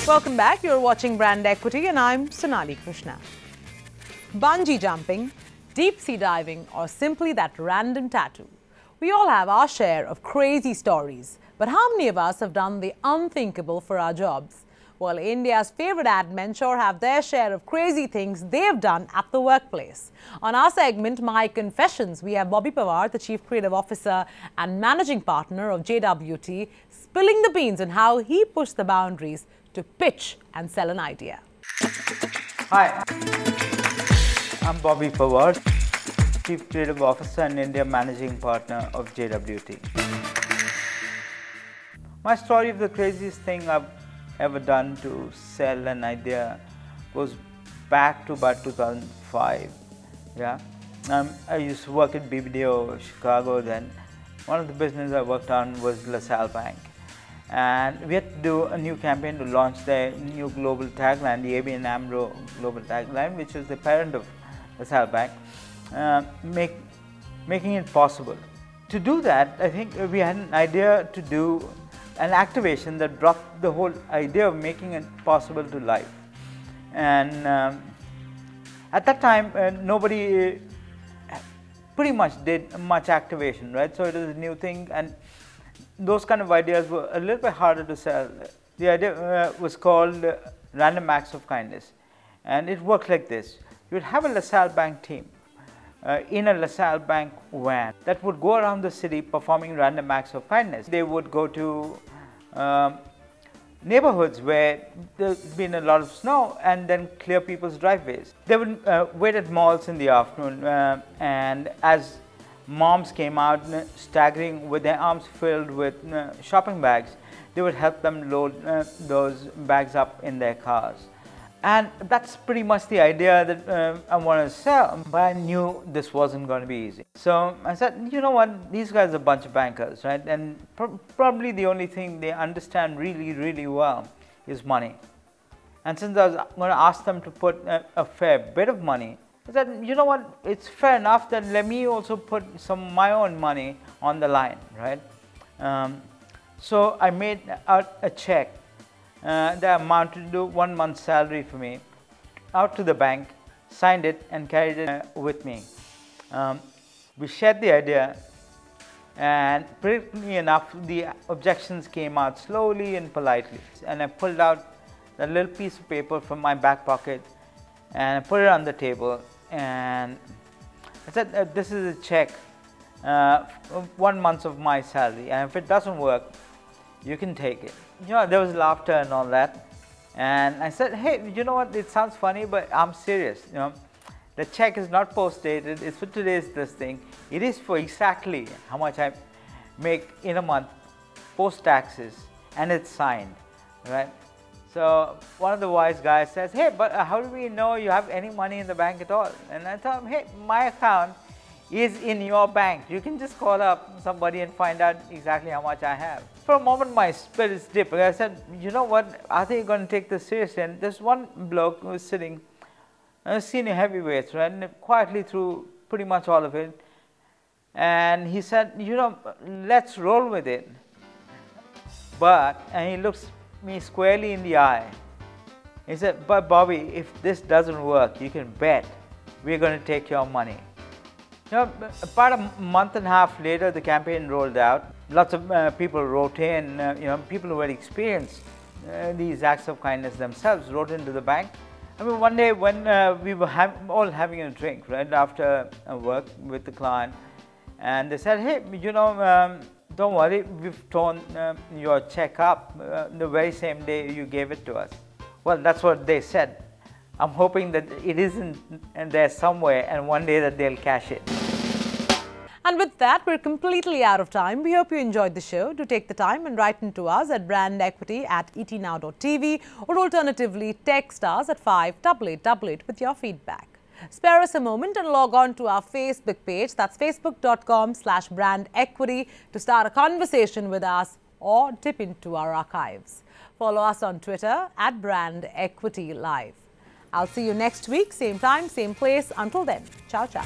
Welcome back. You're watching Brand Equity and I'm Sonali Krishna. Bungee jumping, deep sea diving or simply that random tattoo. We all have our share of crazy stories. But how many of us have done the unthinkable for our jobs? Well, India's favorite admen sure have their share of crazy things they've done at the workplace. On our segment, My Confessions, we have Bobby Pawar, the Chief Creative Officer and Managing Partner of JWT, spilling the beans on how he pushed the boundaries to pitch and sell an idea. Hi, I'm Bobby Pawar, Chief Creative Officer and India Managing Partner of JWT. My story of the craziest thing I've ever done to sell an idea goes back to about 2005. Yeah, I used to work at BBDO Chicago then. One of the businesses I worked on was LaSalle Bank. And we had to do a new campaign to launch their new global tagline, the ABN AMRO global tagline, which was the parent of LaSalle Bank, making it possible. To do that, I think we had an idea to do an activation that brought the whole idea of making it possible to life. And at that time, nobody pretty much did much activation, right? So it was a new thing, and those kind of ideas were a little bit harder to sell. The idea was called Random Acts of Kindness, and it worked like this. You would have a LaSalle Bank team in a LaSalle Bank van that would go around the city performing random acts of kindness. They would go to neighborhoods where there's been a lot of snow and then clear people's driveways. They would wait at malls in the afternoon, and as moms came out staggering with their arms filled with shopping bags, they would help them load those bags up in their cars. And that's pretty much the idea that I wanted to sell, but I knew this wasn't going to be easy. So I said, you know what, these guys are a bunch of bankers, right? And probably the only thing they understand really, really well is money. And since I was going to ask them to put a fair bit of money, I said, you know what, it's fair enough that let me also put some of my own money on the line, right? So I made out a check that amounted to 1 month's salary for me, out to the bank, signed it and carried it with me. We shared the idea, and pretty enough the objections came out slowly and politely. And I pulled out a little piece of paper from my back pocket and I put it on the table, and I said, this is a check, 1 month of my salary, and if it doesn't work, you can take it. You know, there was laughter and all that, and I said, hey, you know what, it sounds funny, but I'm serious. You know, the check is not post-dated, it's for today's this thing. It is for exactly how much I make in a month post-taxes, and it's signed, right? So one of the wise guys says, hey, but how do we know you have any money in the bank at all? And I thought, hey, my account is in your bank. You can just call up somebody and find out exactly how much I have. For a moment, my spirits dipped. I said, you know what, are they going to take this seriously? And there's one bloke who was sitting, senior heavyweights, right, and quietly through pretty much all of it. And he said, you know, let's roll with it. And he looks me squarely in the eye. He said, but Bobby, if this doesn't work, you can bet we're going to take your money. You know, about a month and a half later, the campaign rolled out. Lots of people wrote in, you know, people who had experienced these acts of kindness themselves wrote into the bank. I mean, one day when we were all having a drink, right, after work with the client, and they said, hey, you know, don't worry, we've torn your check up the very same day you gave it to us. Well, that's what they said. I'm hoping that it isn't there somewhere and one day that they'll cash it. And with that, we're completely out of time. We hope you enjoyed the show. Do take the time and write into us at brandequity@etnow.tv, or alternatively text us at 58888 with your feedback. Spare us a moment and log on to our Facebook page, that's facebook.com/brandequity, to start a conversation with us or dip into our archives. Follow us on Twitter at brandequitylive. I'll see you next week, same time, same place. Until then, ciao, ciao.